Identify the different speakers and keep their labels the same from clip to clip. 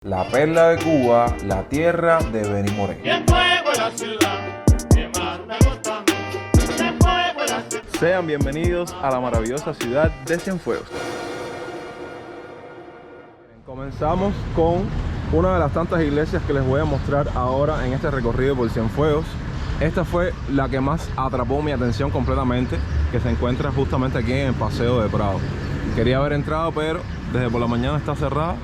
Speaker 1: La perla de Cuba, la tierra de Benny Moré.
Speaker 2: Sean bienvenidos a la maravillosa ciudad de Cienfuegos. Comenzamos con una de las tantas iglesias que les voy a mostrar ahora en este recorrido por Cienfuegos. Esta fue la que más atrapó mi atención completamente, que se encuentra justamente aquí en el Paseo de Prado. Quería haber entrado, pero desde por la mañana está cerrada.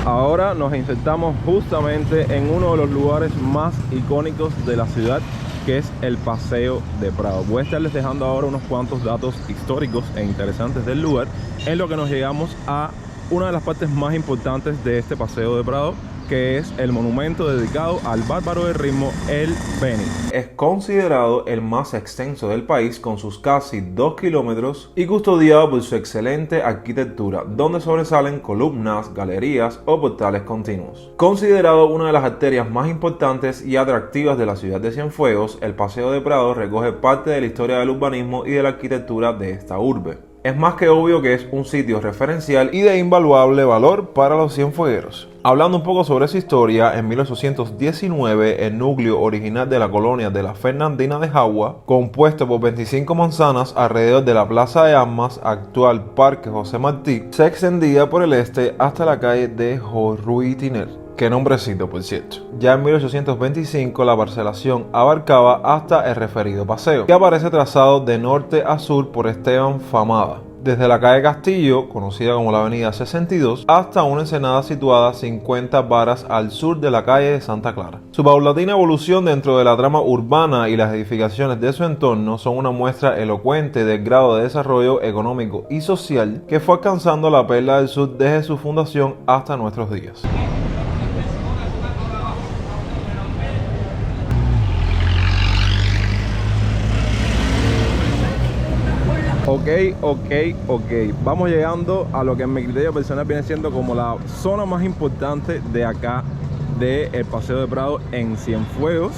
Speaker 2: Ahora nos insertamos justamente en uno de los lugares más icónicos de la ciudad, que es el Paseo de Prado. Voy a estarles dejando ahora unos cuantos datos históricos e interesantes del lugar, en lo que nos llegamos a una de las partes más importantes de este Paseo de Prado, que es el monumento dedicado al bárbaro del ritmo, el Benny.
Speaker 1: Es considerado el más extenso del país, con sus casi 2 kilómetros, y custodiado por su excelente arquitectura, donde sobresalen columnas, galerías o portales continuos. Considerado una de las arterias más importantes y atractivas de la ciudad de Cienfuegos, el Paseo de Prado recoge parte de la historia del urbanismo y de la arquitectura de esta urbe. Es más que obvio que es un sitio referencial y de invaluable valor para los cienfuegueros. Hablando un poco sobre su historia, en 1819 el núcleo original de la colonia de la Fernandina de Jagua, compuesto por 25 manzanas alrededor de la Plaza de Armas, actual Parque José Martí, se extendía por el este hasta la calle de Jorruitiner. Qué nombrecito, por cierto. Ya en 1825 la parcelación abarcaba hasta el referido paseo, que aparece trazado de norte a sur por Esteban Famada, desde la calle Castillo, conocida como la avenida 62, hasta una ensenada situada 50 varas al sur de la calle de Santa Clara. Su paulatina evolución dentro de la trama urbana y las edificaciones de su entorno son una muestra elocuente del grado de desarrollo económico y social que fue alcanzando la Perla del Sur desde su fundación hasta nuestros días.
Speaker 2: Ok. Vamos llegando a lo que en mi criterio personal viene siendo como la zona más importante de acá del Paseo de Prado en Cienfuegos,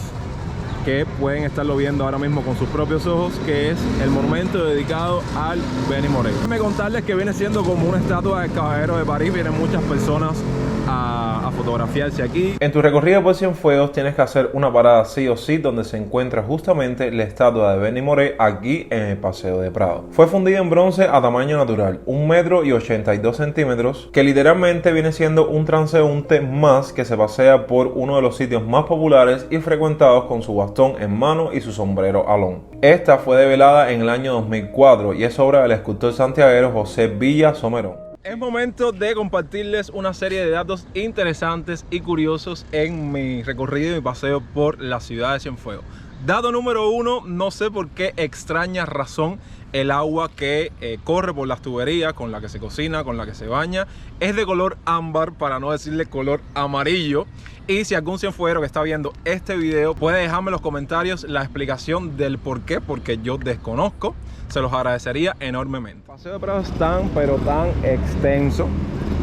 Speaker 2: que pueden estarlo viendo ahora mismo con sus propios ojos, que es el monumento dedicado al Benny Moré. Déjenme contarles que viene siendo como una estatua del caballero de París. Vienen muchas personas a fotografiarse aquí.
Speaker 1: En tu recorrido por Cienfuegos tienes que hacer una parada sí o sí, donde se encuentra justamente la estatua de Benny Moré aquí en el Paseo de Prado. Fue fundida en bronce a tamaño natural, 1,82 metros, que literalmente viene siendo un transeúnte más que se pasea por uno de los sitios más populares y frecuentados con su bastón en mano y su sombrero alón. Esta fue develada en el año 2004 y es obra del escultor santiaguero José Villa Somerón.
Speaker 2: Es momento de compartirles una serie de datos interesantes y curiosos en mi recorrido y mi paseo por la ciudad de Cienfuegos. Dato número 1, no sé por qué extraña razón el agua que corre por las tuberías, con la que se cocina, con la que se baña, es de color ámbar, para no decirle color amarillo. Y si algún cienfueguero que está viendo este video puede dejarme en los comentarios la explicación del por qué, porque yo desconozco, se los agradecería enormemente. El Paseo de Prado es tan, pero tan extenso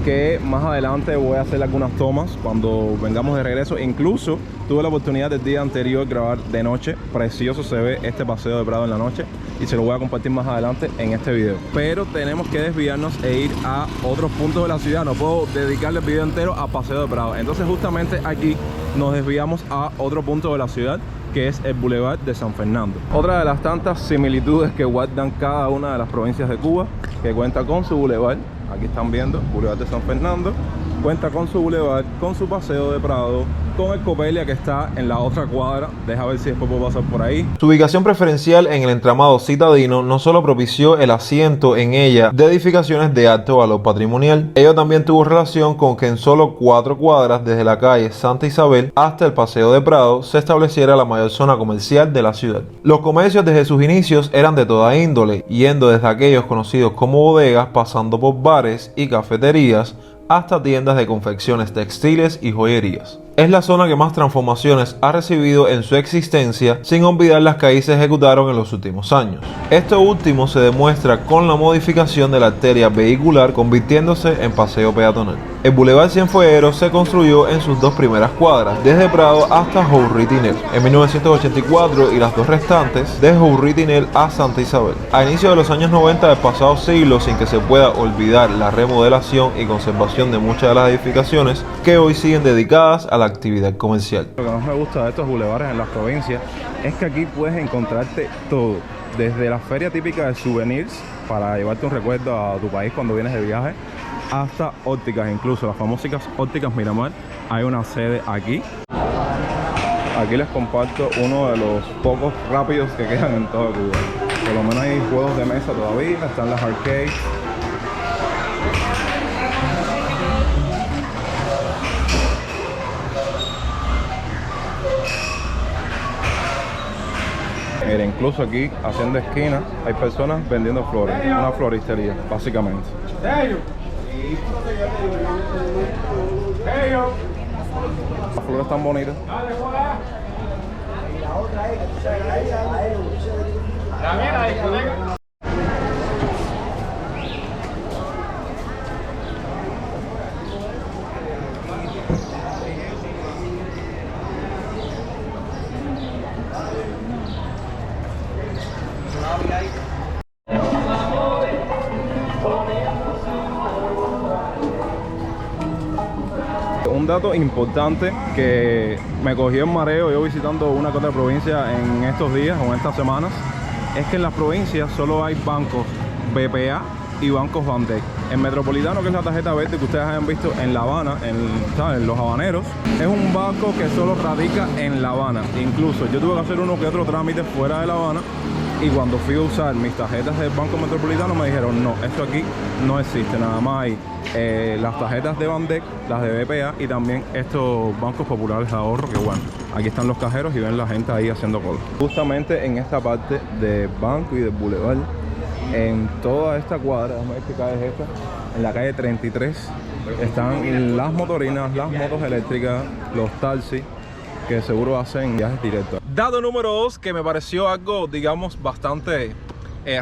Speaker 2: que más adelante voy a hacer algunas tomas cuando vengamos de regreso. Incluso tuve la oportunidad del día anterior de grabar de noche. Precioso se ve este Paseo de Prado en la noche y se lo voy a compartir más adelante en este video. Pero tenemos que desviarnos e ir a otros puntos de la ciudad. No puedo dedicarle el video entero a Paseo de Prado. Entonces justamente aquí nos desviamos a otro punto de la ciudad, que es el Boulevard de San Fernando. Otra de las tantas similitudes que guardan cada una de las provincias de Cuba, que cuenta con su boulevard. Aquí están viendo, Boulevard de San Fernando. Cuenta con su boulevard, con su Paseo de Prado, con el Copelia, que está en la otra cuadra. Deja ver si después puedo pasar por ahí.
Speaker 1: Su ubicación preferencial en el entramado citadino no solo propició el asiento en ella de edificaciones de alto valor patrimonial, ello también tuvo relación con que en solo 4 cuadras desde la calle Santa Isabel hasta el Paseo de Prado se estableciera la mayor zona comercial de la ciudad. Los comercios desde sus inicios eran de toda índole, yendo desde aquellos conocidos como bodegas, pasando por bares y cafeterías, hasta tiendas de confecciones textiles y joyerías. Es la zona que más transformaciones ha recibido en su existencia, sin olvidar las que ahí se ejecutaron en los últimos años. Esto último se demuestra con la modificación de la arteria vehicular convirtiéndose en paseo peatonal. El Boulevard Cienfuegueros se construyó en sus dos primeras cuadras, desde Prado hasta Jourry-Tinel en 1984 y las dos restantes de Jourry-Tinel a Santa Isabel. A inicios de los años 90 del pasado siglo, sin que se pueda olvidar la remodelación y conservación de muchas de las edificaciones que hoy siguen dedicadas a la actividad comercial.
Speaker 2: Lo que más me gusta de estos bulevares en las provincias es que aquí puedes encontrarte todo, desde la feria típica de souvenirs para llevarte un recuerdo a tu país cuando vienes de viaje, hasta ópticas, incluso las famosas ópticas Miramar. Hay una sede aquí. Aquí les comparto uno de los pocos rápidos que quedan en toda Cuba. Por lo menos hay juegos de mesa todavía, están las arcades. Mira, incluso aquí, haciendo esquina, hay personas vendiendo flores. Una floristería, básicamente. Las flores están bonitas. Un dato importante que me cogió en mareo yo visitando una que otra provincia en estos días o en estas semanas es que en las provincias solo hay bancos BPA y bancos Bandec. El Metropolitano, que es la tarjeta verde que ustedes hayan visto en La Habana, en los habaneros, es un banco que solo radica en La Habana. Incluso yo tuve que hacer uno que otro trámite fuera de La Habana, y cuando fui a usar mis tarjetas del Banco Metropolitano me dijeron no, esto aquí no existe, nada más hay las tarjetas de Bandec, las de BPA y también estos bancos populares de ahorro, que bueno, aquí están los cajeros y ven la gente ahí haciendo cola. Justamente en esta parte del banco y del boulevard, en toda esta cuadra, déjame ver qué calle es esta, en la calle 33, están las motorinas, las motos eléctricas, los taxis, que seguro hacen viajes directos. Dato número 2, que me pareció algo, digamos, bastante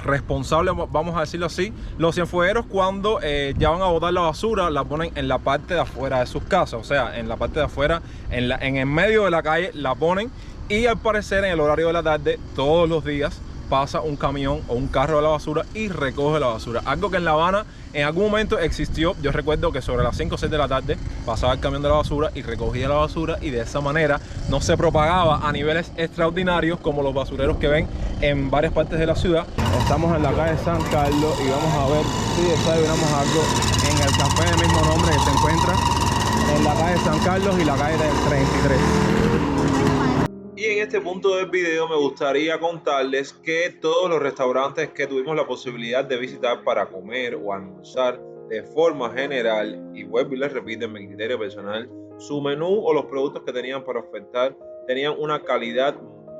Speaker 2: responsable, vamos a decirlo así. Los cienfuegueros, cuando ya van a botar la basura, la ponen en la parte de afuera de sus casas, o sea, en la parte de afuera, en el medio de la calle la ponen, y al parecer en el horario de la tarde, todos los días, pasa un camión o un carro de la basura y recoge la basura. Algo que en La Habana en algún momento existió. Yo recuerdo que sobre las 5 o 6 de la tarde pasaba el camión de la basura y recogía la basura, y de esa manera no se propagaba a niveles extraordinarios como los basureros que ven en varias partes de la ciudad. Estamos en la calle San Carlos y vamos a ver si desayunamos algo en el café del mismo nombre que se encuentra en la calle San Carlos y la calle del 33.
Speaker 1: Y en este punto del video me gustaría contarles que todos los restaurantes que tuvimos la posibilidad de visitar para comer o almorzar de forma general, y vuelvo y les repito en mi criterio personal, su menú o los productos que tenían para ofertar tenían una calidad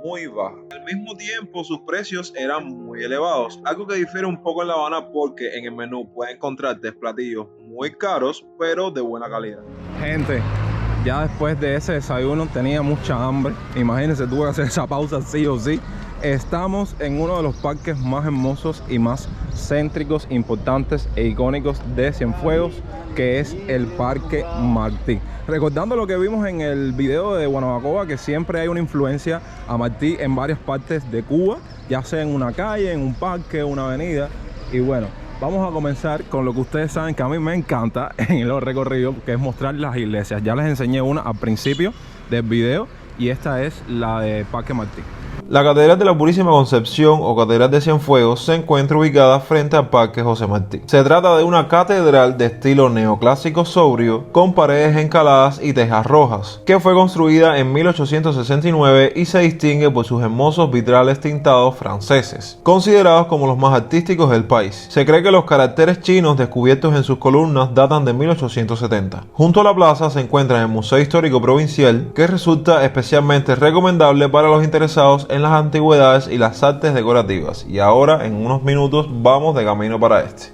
Speaker 1: muy baja. Al mismo tiempo sus precios eran muy elevados, algo que difiere un poco en La Habana, porque en el menú puedes encontrarte platillos muy caros pero de buena calidad.
Speaker 2: Gente, ya después de ese desayuno tenía mucha hambre. Imagínense, tuve que hacer esa pausa sí o sí. Estamos en uno de los parques más hermosos y más céntricos, importantes e icónicos de Cienfuegos, que es el Parque Martí. Recordando lo que vimos en el video de Guanabacoa, que siempre hay una influencia a Martí en varias partes de Cuba, ya sea en una calle, en un parque, una avenida. Y bueno, vamos a comenzar con lo que ustedes saben que a mí me encanta en los recorridos, que es mostrar las iglesias. Ya les enseñé una al principio del video y esta es la de Parque Martí.
Speaker 1: La Catedral de la Purísima Concepción o Catedral de Cienfuegos se encuentra ubicada frente al Parque José Martí. Se trata de una catedral de estilo neoclásico sobrio, con paredes encaladas y tejas rojas, que fue construida en 1869 y se distingue por sus hermosos vitrales tintados franceses, considerados como los más artísticos del país. Se cree que los caracteres chinos descubiertos en sus columnas datan de 1870. Junto a la plaza se encuentra el Museo Histórico Provincial, que resulta especialmente recomendable para los interesados en las antigüedades y las artes decorativas. Y ahora, en unos minutos, vamos de camino para este.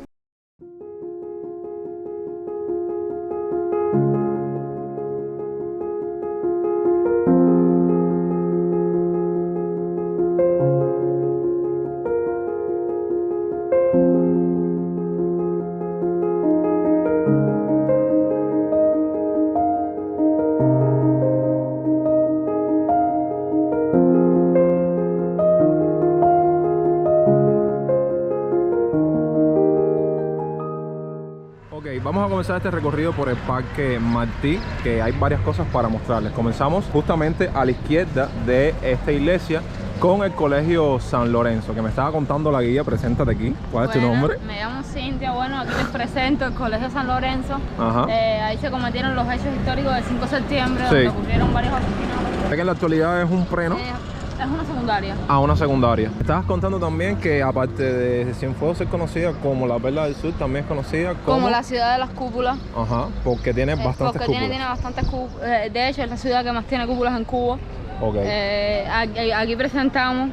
Speaker 2: vamos a comenzar este recorrido por el Parque Martí, que hay varias cosas para mostrarles. Comenzamos justamente a la izquierda de esta iglesia con el Colegio San Lorenzo, que me estaba contando la guía. Preséntate aquí. ¿Cuál es tu nombre?
Speaker 3: Me llamo Cintia. Bueno, aquí les presento el Colegio San Lorenzo.
Speaker 2: Ajá.
Speaker 3: Ahí se cometieron los hechos históricos del 5 de septiembre,
Speaker 2: Sí.
Speaker 3: donde ocurrieron varios asesinatos.
Speaker 2: Sé que en la actualidad es un pre, ¿no?
Speaker 3: Es una secundaria.
Speaker 2: A una secundaria. Estabas contando también que aparte de Cienfuegos ser conocida como la Perla del Sur, también es conocida
Speaker 3: Como la ciudad de las cúpulas.
Speaker 2: Ajá, porque tiene bastantes
Speaker 3: Porque
Speaker 2: cúpulas.
Speaker 3: tiene bastantes cúpulas. De hecho, es la ciudad que más tiene cúpulas en Cuba.
Speaker 2: Ok.
Speaker 3: Aquí presentamos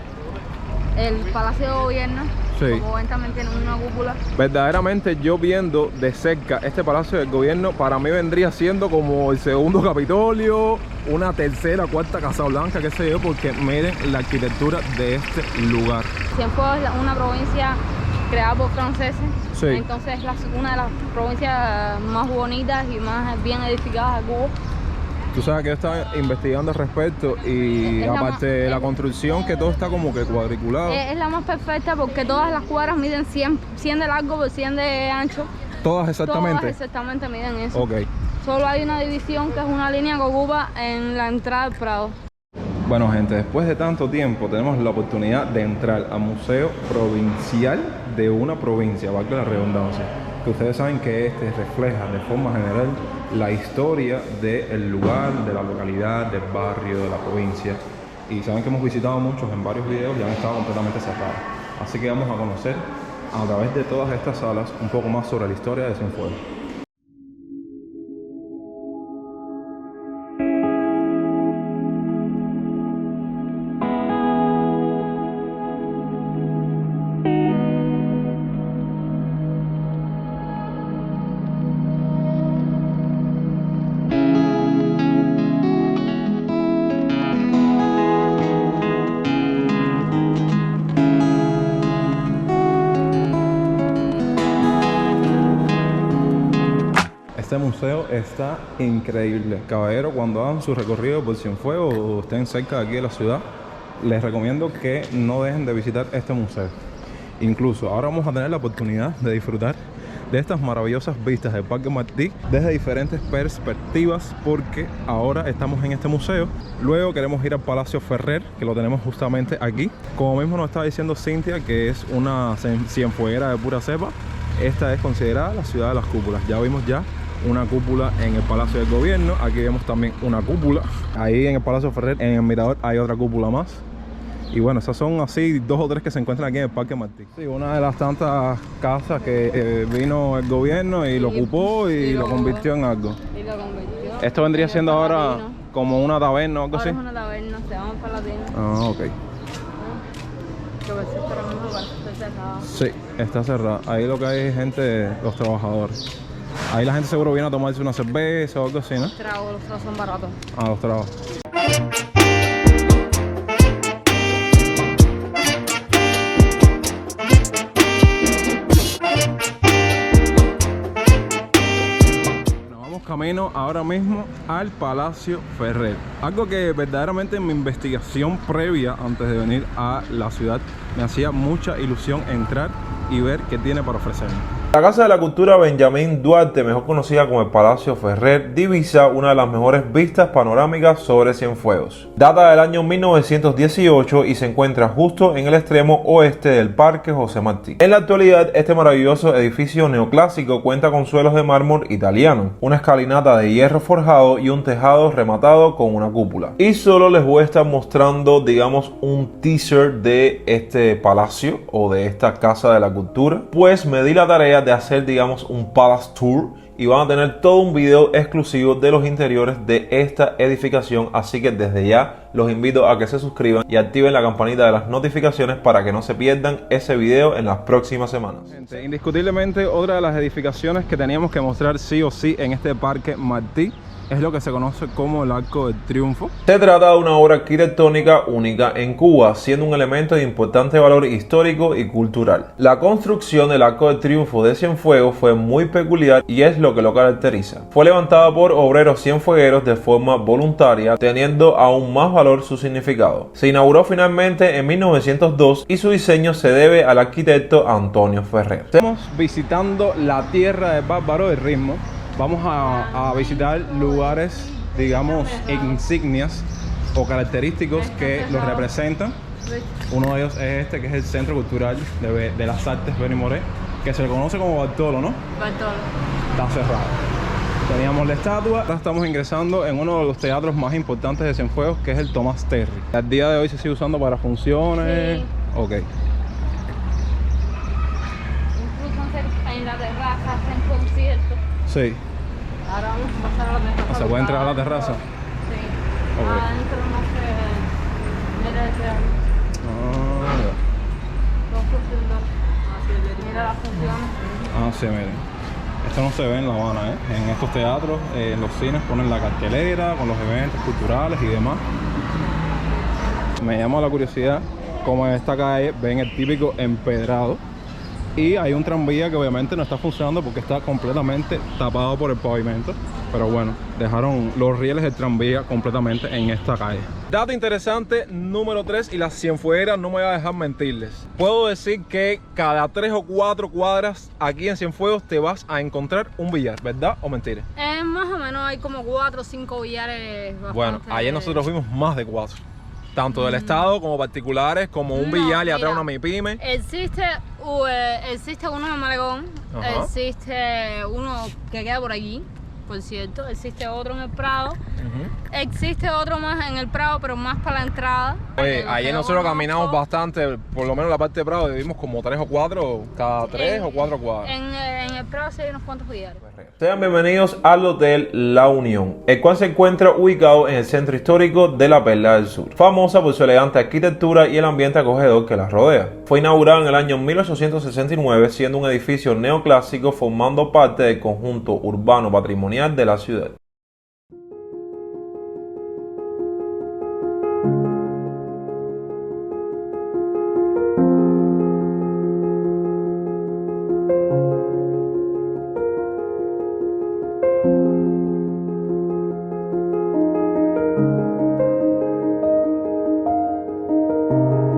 Speaker 3: el Palacio de Gobierno.
Speaker 2: Sí.
Speaker 3: Como ven, también tiene una cúpula.
Speaker 2: Verdaderamente, yo viendo de cerca este Palacio del Gobierno, para mí vendría siendo como el segundo Capitolio, una tercera, cuarta Casa Blanca, qué sé yo, porque miren la arquitectura de este lugar.
Speaker 3: Cienfuegos es una provincia creada por franceses.
Speaker 2: Sí.
Speaker 3: Entonces es una de las provincias más bonitas y más bien edificadas de Cuba.
Speaker 2: Tú sabes que yo estaba investigando al respecto y
Speaker 3: Es la
Speaker 2: aparte de la construcción, que todo está como que cuadriculado.
Speaker 3: Es la más perfecta porque todas las cuadras miden 100 de largo por 100 de ancho.
Speaker 2: Todas exactamente.
Speaker 3: Todas exactamente miden eso.
Speaker 2: Ok.
Speaker 3: Solo hay una división que es una línea que ocupa en la entrada del Prado.
Speaker 2: Bueno, gente, después de tanto tiempo tenemos la oportunidad de entrar al Museo Provincial de una provincia, valga la redundancia, que ustedes saben que este refleja de forma general la historia del lugar, de la localidad, del barrio, de la provincia. Y saben que hemos visitado muchos en varios videos y han estado completamente cerrados. Así que vamos a conocer a través de todas estas salas un poco más sobre la historia de Cienfuegos. Este museo está increíble. Caballero, cuando hagan su recorrido por Cienfuegos o estén cerca de aquí de la ciudad, les recomiendo que no dejen de visitar este museo. Incluso ahora vamos a tener la oportunidad de disfrutar de estas maravillosas vistas del Parque Martí desde diferentes perspectivas, porque ahora estamos en este museo. Luego queremos ir al Palacio Ferrer, que lo tenemos justamente aquí. Como mismo nos estaba diciendo Cintia, que es una cienfueguera de pura cepa, esta es considerada la ciudad de las cúpulas. Ya vimos una cúpula en el Palacio del Gobierno. Aquí vemos también una cúpula. Ahí en el Palacio Ferrer, en el Mirador, hay otra cúpula más. Y bueno, esas son así 2 o 3 que se encuentran aquí en el Parque Martí. Sí, una de las tantas casas que vino el gobierno y lo ocupó y lo convirtió en algo.
Speaker 3: Y lo convirtió.
Speaker 2: Esto vendría siendo ahora
Speaker 3: Palatino.
Speaker 2: como una taberna o algo
Speaker 3: Ahora
Speaker 2: así.
Speaker 3: es una taberna, se llama Palatino.
Speaker 2: Ah, ok.
Speaker 3: Que a veces ahora mismo parece estar cerrado.
Speaker 2: Sí, está cerrada. Ahí lo que hay es gente, los trabajadores. Ahí la gente seguro viene a tomarse una cerveza o algo así, ¿no?
Speaker 3: Los tragos son baratos.
Speaker 2: Ah, los trabajos. Camino ahora mismo al Palacio Ferrer. Algo que verdaderamente en mi investigación previa antes de venir a la ciudad me hacía mucha ilusión entrar y ver qué tiene para ofrecerme.
Speaker 1: La Casa de la Cultura Benjamín Duarte, mejor conocida como el Palacio Ferrer, divisa una de las mejores vistas panorámicas sobre Cienfuegos. Data del año 1918 y se encuentra justo en el extremo oeste del Parque José Martí. En la actualidad, este maravilloso edificio neoclásico cuenta con suelos de mármol italiano, una escalinata de hierro forjado y un tejado rematado con una cúpula. Y solo les voy a estar mostrando, digamos, un teaser de este palacio o de esta Casa de la Cultura, pues me di la tarea de hacer, digamos, un Palace Tour y van a tener todo un video exclusivo de los interiores de esta edificación, así que desde ya los invito a que se suscriban y activen la campanita de las notificaciones para que no se pierdan ese video en las próximas semanas.
Speaker 2: Indiscutiblemente otra de las edificaciones que teníamos que mostrar sí o sí en este Parque Martí es lo que se conoce como el Arco del Triunfo.
Speaker 1: Se trata de una obra arquitectónica única en Cuba, siendo un elemento de importante valor histórico y cultural. La construcción del Arco del Triunfo de Cienfuegos fue muy peculiar y es lo que lo caracteriza. Fue levantada por obreros cienfuegueros de forma voluntaria, teniendo aún más valor su significado. Se inauguró finalmente en 1902 y su diseño se debe al arquitecto Antonio Ferrer.
Speaker 2: Estamos visitando la tierra del bárbaro del ritmo. Vamos a visitar lugares, digamos, insignias o característicos que los representan. Uno de ellos es este, que es el Centro Cultural de las Artes Benny Moré, que se le conoce como Bartolo, ¿no?
Speaker 3: Bartolo.
Speaker 2: Está cerrado. Teníamos la estatua. Ahora estamos ingresando en uno de los teatros más importantes de Cienfuegos, que es el Thomas Terry. Al día de hoy se sigue usando para funciones.
Speaker 3: Sí.
Speaker 2: Ok.
Speaker 3: Incluso en la terraza hacen conciertos.
Speaker 2: Sí.
Speaker 3: Ahora vamos a pasar a la terraza.
Speaker 2: ¿Se puede entrar a la terraza?
Speaker 3: Sí.
Speaker 2: Ok.
Speaker 3: Adentro no se... Mira el teatro.
Speaker 2: Ah,
Speaker 3: Los funcionarios. Mira las funciones.
Speaker 2: ah, sí, miren. Esto no se ve en La Habana, ¿eh? En estos teatros, en los cines ponen la cartelera con los eventos culturales y demás. Me llama la curiosidad cómo en esta calle ven el típico empedrado. Y hay un tranvía que obviamente no está funcionando porque está completamente tapado por el pavimento. Pero bueno, dejaron los rieles del tranvía completamente en esta calle. Dato interesante número 3, y la Cienfueguera no me va a dejar mentirles. Puedo decir que cada 3 o 4 cuadras aquí en Cienfuegos te vas a encontrar un billar, ¿verdad o mentira?
Speaker 3: Más o menos hay como 4 o 5 billares bastante...
Speaker 2: Bueno, ayer nosotros vimos más de 4. Tanto del Estado como particulares, como un
Speaker 3: No,
Speaker 2: billar y atrás
Speaker 3: mira,
Speaker 2: una MIPYME.
Speaker 3: Existe uno en Malecón,
Speaker 2: Ajá.
Speaker 3: existe uno que queda por aquí, por cierto, existe otro en el Prado, existe otro más en el Prado, pero más para la entrada.
Speaker 2: Oye, ayer nosotros caminamos bastante, por lo menos la parte de Prado, y vimos como 3 o 4, cada 3 o 4 cuadras.
Speaker 3: En el Prado sí hay unos cuantos billares.
Speaker 1: Sean bienvenidos al Hotel La Unión, el cual se encuentra ubicado en el centro histórico de la Perla del Sur, famosa por su elegante arquitectura y el ambiente acogedor que la rodea. Fue inaugurado en el año 1869, siendo un edificio neoclásico formando parte del conjunto urbano patrimonial de la ciudad.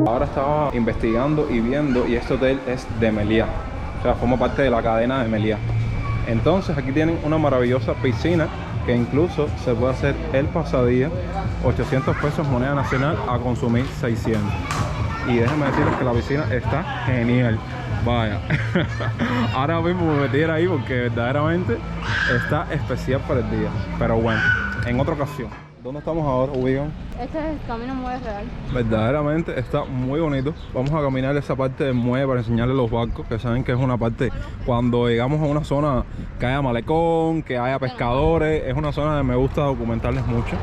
Speaker 2: Ahora estaba investigando y viendo, y este hotel es de Meliá, o sea, forma parte de la cadena de Meliá. Entonces aquí tienen una maravillosa piscina que incluso se puede hacer el pasadía, 800 pesos moneda nacional, a consumir 600. Y déjenme decirles que la piscina está genial. Vaya, ahora mismo me metí ahí porque verdaderamente está especial para el día. Pero bueno, en otra ocasión. ¿Dónde estamos ahora, Ubigan?
Speaker 3: Este es el camino Muelle Real.
Speaker 2: Verdaderamente está muy bonito. Vamos a caminar esa parte del muelle para enseñarles los barcos, que saben que es una parte, cuando llegamos a una zona que haya malecón, que haya pescadores, es una zona que me gusta documentarles mucho.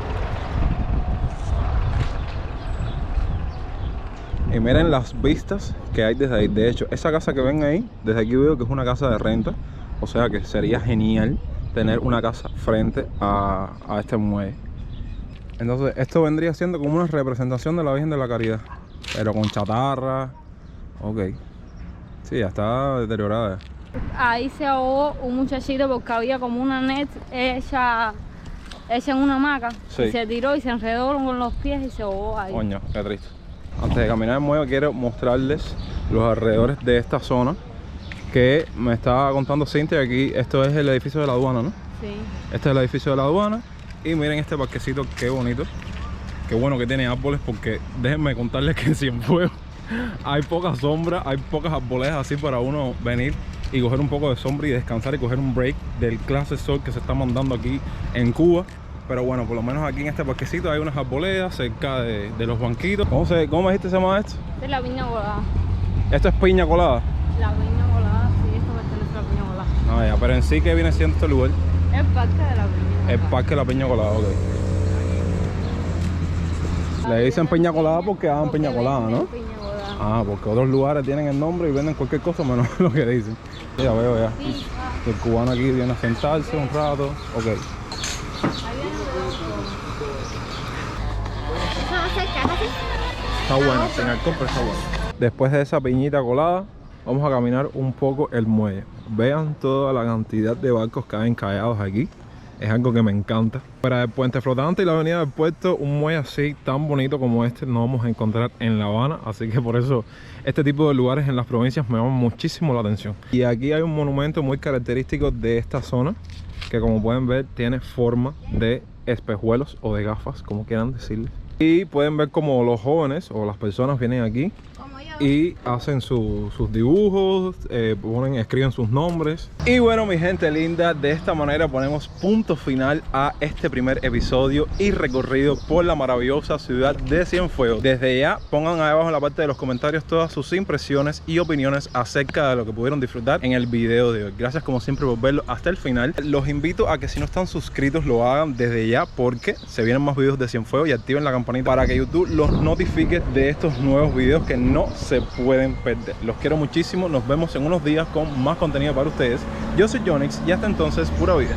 Speaker 2: Y miren las vistas que hay desde ahí. De hecho, esa casa que ven ahí, desde aquí veo que es una casa de renta. O sea que sería genial tener una casa frente a este muelle. Entonces esto vendría siendo como una representación de la Virgen de la Caridad, pero con chatarra. Ok. Sí, ya está deteriorada.
Speaker 3: Ahí se ahogó un muchachito porque había como una net hecha en una hamaca.
Speaker 2: Sí.
Speaker 3: Y se tiró y se enredó con los pies y se ahogó ahí.
Speaker 2: Coño, qué triste. Antes de caminar el muelle quiero mostrarles los alrededores de esta zona que me estaba contando Cintia. Aquí esto es el edificio de la aduana, ¿no?
Speaker 3: Sí.
Speaker 2: Este es el edificio de la aduana. Y miren este parquecito, qué bonito. Qué bueno que tiene árboles, porque déjenme contarles que en Cienfuegos hay poca sombra, hay pocas arboledas así para uno venir y coger un poco de sombra y descansar y coger un break del clase sol que se está mandando aquí en Cuba. Pero bueno, por lo menos aquí en este parquecito hay unas arboledas cerca de los banquitos. ¿Cómo me dijiste se llama esto?
Speaker 3: Esta es la piña colada.
Speaker 2: ¿Esto es piña colada?
Speaker 3: La piña colada, sí, esto pertenece a la piña colada.
Speaker 2: Ah, ya, pero en sí, ¿qué viene siendo este lugar?
Speaker 3: El parque de la piña.
Speaker 2: El parque de la piña colada, ok. Le dicen piña colada porque hagan piña colada, ¿no?
Speaker 3: Piña colada.
Speaker 2: Ah, porque otros lugares tienen el nombre y venden cualquier cosa menos lo que dicen. Ya veo ya.
Speaker 3: Sí,
Speaker 2: El cubano aquí viene a sentarse un rato. Ok.
Speaker 3: ahí
Speaker 2: Está buena, sin alcohol, pero está buena. Después de esa piñita colada, vamos a caminar un poco el muelle. Vean toda la cantidad de barcos que hay encallados aquí. Es algo que me encanta. Para el puente flotante y la avenida del puerto, un muelle así tan bonito como este no vamos a encontrar en La Habana. Así que por eso este tipo de lugares en las provincias me llaman muchísimo la atención. Y aquí hay un monumento muy característico de esta zona, que como pueden ver tiene forma de espejuelos o de gafas, como quieran decirle. Y pueden ver como los jóvenes o las personas vienen aquí y hacen sus dibujos, escriben sus nombres. Y bueno, mi gente linda, de esta manera ponemos punto final a este primer episodio y recorrido por la maravillosa ciudad de Cienfuegos. Desde ya, pongan ahí abajo en la parte de los comentarios todas sus impresiones y opiniones acerca de lo que pudieron disfrutar en el video de hoy. Gracias como siempre por verlo hasta el final. Los invito a que si no están suscritos lo hagan desde ya, porque se vienen más videos de Cienfuegos, y activen la campanita para que YouTube los notifique de estos nuevos videos que no se pueden perder. Los quiero muchísimo, nos vemos en unos días con más contenido para ustedes. Yo soy Jonix y hasta entonces, pura vida.